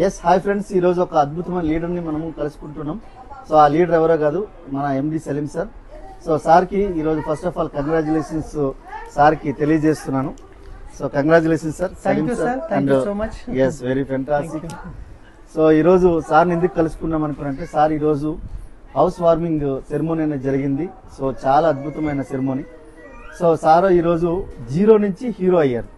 Yes hi friends, ఈ రోజు ఒక అద్భుతమైన లీడర్ని మనము కలుసుకుంటున్నాం. సో ఆ లీడర్ ఎవరో కాదు, మన ఎండి సలీం సార్. సో సార్కి ఈరోజు ఫస్ట్ ఆఫ్ ఆల్ కంగ్రాచులేషన్స్ సార్కి తెలియజేస్తున్నాను. So congratulations sir Saleem sir, and yes very fantastic. So ఈరోజు సార్ని ఎందుకు కలుసుకున్నాం అనుకున్నంటే, సార్ ఈరోజు హౌస్ వార్మింగ్ సెరమోనీ అనేది జరిగింది. సో చాలా అద్భుతమైన సెరమోనీ. సో సార్ ఈరోజు జీరో నుంచి హీరో అయ్యారు.